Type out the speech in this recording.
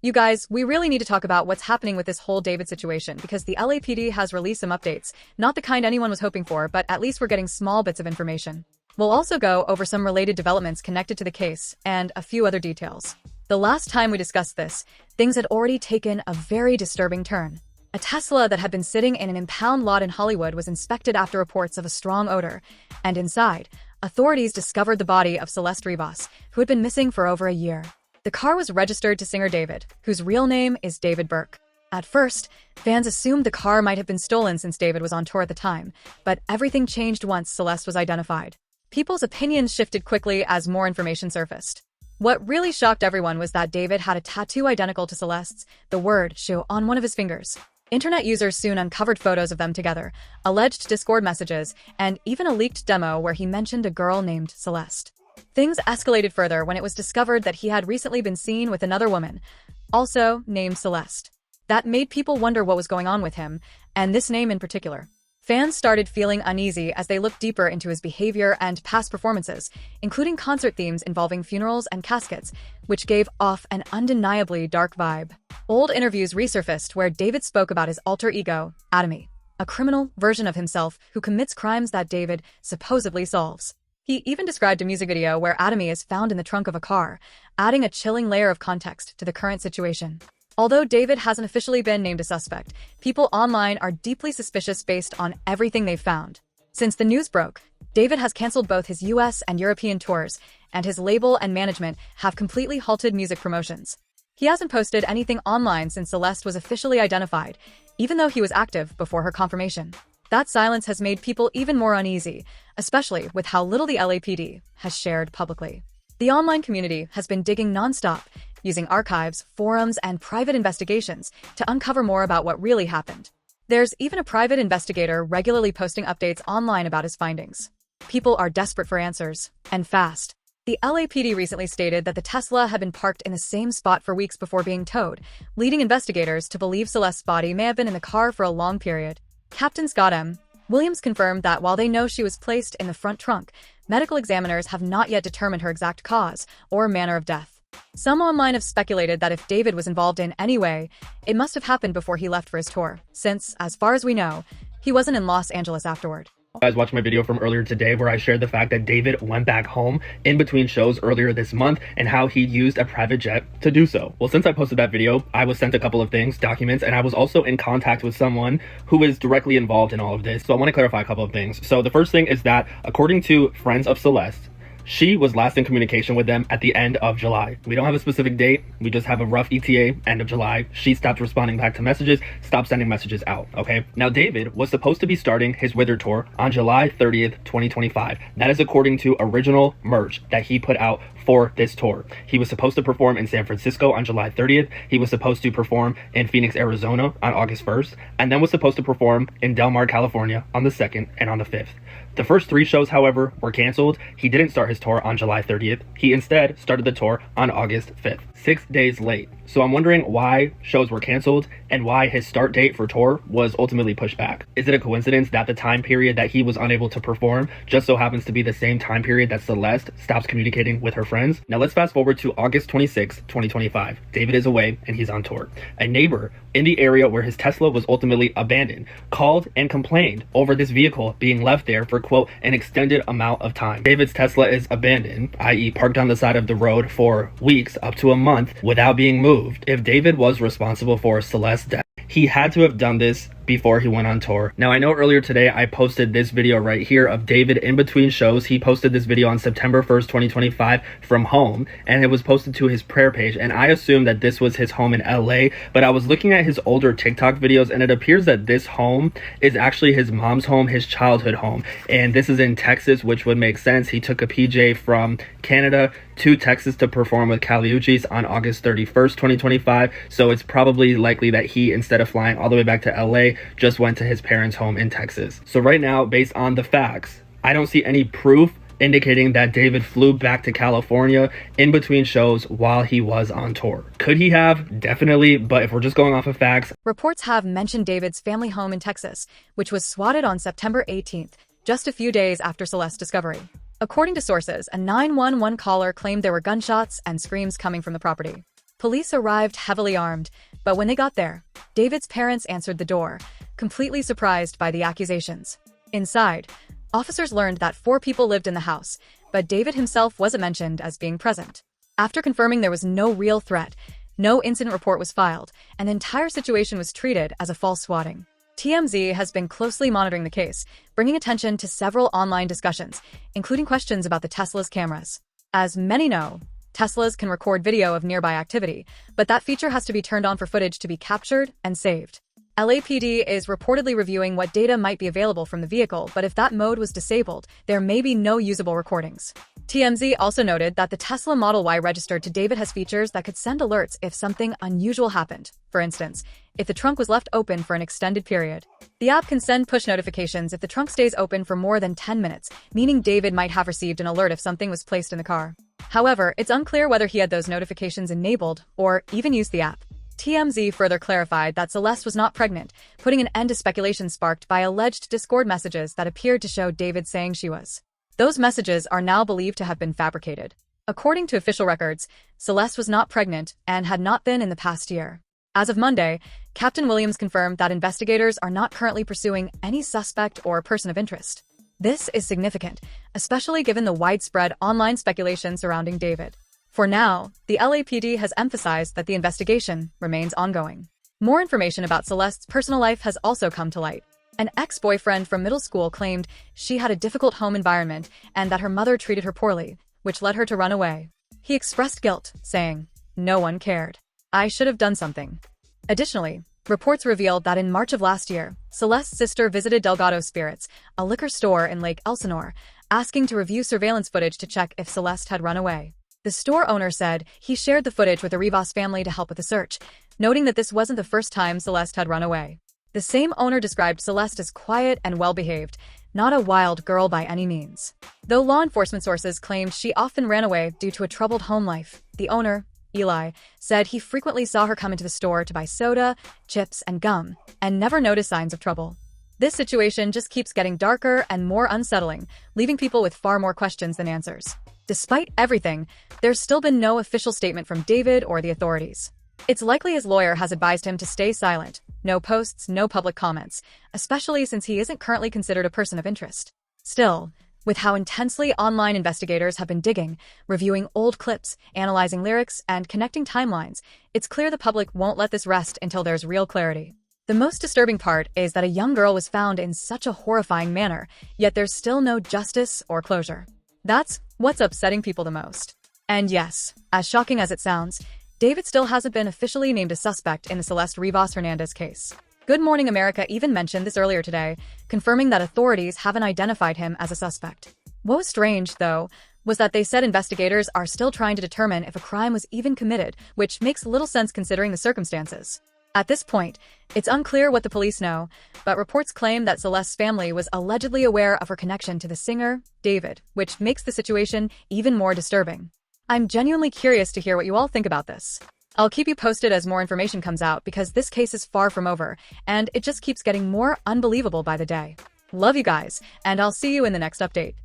You guys, we really need to talk about what's happening with this whole David situation because the LAPD has released some updates, not the kind anyone was hoping for, but at least we're getting small bits of information. We'll also go over some related developments connected to the case and a few other details. The last time we discussed this, things had already taken a very disturbing turn. A Tesla that had been sitting in an impound lot in Hollywood was inspected after reports of a strong odor, and inside, authorities discovered the body of Celeste Rivas, who had been missing for over a year. The car was registered to singer David, whose real name is David Burke. At first, fans assumed the car might have been stolen since David was on tour at the time, but everything changed once Celeste was identified. People's opinions shifted quickly as more information surfaced. What really shocked everyone was that David had a tattoo identical to Celeste's, the word "shoe" on one of his fingers. Internet users soon uncovered photos of them together, alleged Discord messages, and even a leaked demo where he mentioned a girl named Celeste. Things escalated further when it was discovered that he had recently been seen with another woman, also named Celeste. That made people wonder what was going on with him, and this name in particular. Fans started feeling uneasy as they looked deeper into his behavior and past performances, including concert themes involving funerals and caskets, which gave off an undeniably dark vibe. Old interviews resurfaced where David spoke about his alter ego, Atomy, a criminal version of himself who commits crimes that David supposedly solves. He even described a music video where Atomy is found in the trunk of a car, adding a chilling layer of context to the current situation. Although David hasn't officially been named a suspect, people online are deeply suspicious based on everything they've found. Since the news broke, David has canceled both his US and European tours, and his label and management have completely halted music promotions. He hasn't posted anything online since Celeste was officially identified, even though he was active before her confirmation. That silence has made people even more uneasy, especially with how little the LAPD has shared publicly. The online community has been digging nonstop, using archives, forums, and private investigations to uncover more about what really happened. There's even a private investigator regularly posting updates online about his findings. People are desperate for answers, and fast. The LAPD recently stated that the Tesla had been parked in the same spot for weeks before being towed, leading investigators to believe Celeste's body may have been in the car for a long period. Captain Scott M. Williams confirmed that while they know she was placed in the front trunk, medical examiners have not yet determined her exact cause or manner of death. Some online have speculated that if David was involved in any way, it must have happened before he left for his tour, since, as far as we know, he wasn't in Los Angeles afterward. You guys watched my video from earlier today where I shared the fact that David went back home in between shows earlier this month and how he used a private jet to do so. Well, since I posted that video, I was sent a couple of things, documents, and I was also in contact with someone who is directly involved in all of this. So I want to clarify a couple of things. So the first thing is that according to friends of Celeste, she was last in communication with them at the end of July. We don't have a specific date. We just have a rough ETA, end of July. She stopped responding back to messages, stopped sending messages out, okay? Now, David was supposed to be starting his Wither tour on July 30th, 2025. That is according to original merch that he put out for this tour. He was supposed to perform in San Francisco on July 30th. He was supposed to perform in Phoenix, Arizona on August 1st, and then was supposed to perform in Del Mar, California on the 2nd and on the 5th. The first 3 shows, however, were canceled. He didn't start his tour on July 30th. He instead started the tour on August 5th, 6 days late. So I'm wondering why shows were canceled and why his start date for tour was ultimately pushed back. Is it a coincidence that the time period that he was unable to perform just so happens to be the same time period that Celeste stops communicating with her friends? Now let's fast forward to August 26, 2025. David is away and he's on tour. A neighbor in the area where his Tesla was ultimately abandoned called and complained over this vehicle being left there for, quote, an extended amount of time. David's Tesla is abandoned, i.e. parked on the side of the road for weeks up to a month without being moved. If David was responsible for Celeste's death, he had to have done this before he went on tour. Now, I know earlier today I posted this video right here of David in between shows. He posted this video on September 1st, 2025 from home, and it was posted to his prayer page, and I assumed that this was his home in LA, but I was looking at his older TikTok videos, and it appears that this home is actually his mom's home, his childhood home, and this is in Texas, which would make sense. He took a PJ from Canada to Texas to perform with Kali Uchis on August 31st, 2025, so it's probably likely that he, instead of flying all the way back to LA, just went to his parents' home in Texas. So right now, based on the facts, I don't see any proof indicating that David flew back to California in between shows while he was on tour. Could he have? Definitely, but if we're just going off of facts. Reports have mentioned David's family home in Texas, which was swatted on September 18th, just a few days after Celeste's discovery. According to sources, a 911 caller claimed there were gunshots and screams coming from the property. Police arrived heavily armed, but when they got there, David's parents answered the door, completely surprised by the accusations. Inside, officers learned that 4 people lived in the house, but David himself wasn't mentioned as being present. After confirming there was no real threat, no incident report was filed, and the entire situation was treated as a false swatting. TMZ has been closely monitoring the case, bringing attention to several online discussions, including questions about the Tesla's cameras. As many know, Teslas can record video of nearby activity, but that feature has to be turned on for footage to be captured and saved. LAPD is reportedly reviewing what data might be available from the vehicle, but if that mode was disabled, there may be no usable recordings. TMZ also noted that the Tesla Model Y registered to David has features that could send alerts if something unusual happened. For instance, if the trunk was left open for an extended period. The app can send push notifications if the trunk stays open for more than 10 minutes, meaning David might have received an alert if something was placed in the car. However, it's unclear whether he had those notifications enabled or even used the app. TMZ further clarified that Celeste was not pregnant, putting an end to speculation sparked by alleged Discord messages that appeared to show David saying she was. Those messages are now believed to have been fabricated. According to official records, Celeste was not pregnant and had not been in the past year. As of Monday, Captain Williams confirmed that investigators are not currently pursuing any suspect or person of interest. This is significant, especially given the widespread online speculation surrounding David. For now, the LAPD has emphasized that the investigation remains ongoing. More information about Celeste's personal life has also come to light. An ex-boyfriend from middle school claimed she had a difficult home environment and that her mother treated her poorly, which led her to run away. He expressed guilt, saying, "No one cared. I should have done something." Additionally, reports revealed that in March of last year, Celeste's sister visited Delgado Spirits, a liquor store in Lake Elsinore, asking to review surveillance footage to check if Celeste had run away. The store owner said he shared the footage with the Rivas family to help with the search, noting that this wasn't the first time Celeste had run away. The same owner described Celeste as quiet and well-behaved, not a wild girl by any means. Though law enforcement sources claimed she often ran away due to a troubled home life, the owner, Eli, said he frequently saw her come into the store to buy soda, chips, and gum, and never noticed signs of trouble. This situation just keeps getting darker and more unsettling, leaving people with far more questions than answers. Despite everything, there's still been no official statement from David or the authorities. It's likely his lawyer has advised him to stay silent, no posts, no public comments, especially since he isn't currently considered a person of interest. Still, with how intensely online investigators have been digging, reviewing old clips, analyzing lyrics, and connecting timelines, it's clear the public won't let this rest until there's real clarity. The most disturbing part is that a young girl was found in such a horrifying manner, yet there's still no justice or closure. That's what's upsetting people the most. And yes, as shocking as it sounds, David still hasn't been officially named a suspect in the Celeste Rivas Hernandez case. Good Morning America even mentioned this earlier today, confirming that authorities haven't identified him as a suspect. What was strange, though, was that they said investigators are still trying to determine if a crime was even committed, which makes little sense considering the circumstances. At this point, it's unclear what the police know, but reports claim that Celeste's family was allegedly aware of her connection to the singer, David, which makes the situation even more disturbing. I'm genuinely curious to hear what you all think about this. I'll keep you posted as more information comes out because this case is far from over, and it just keeps getting more unbelievable by the day. Love you guys, and I'll see you in the next update.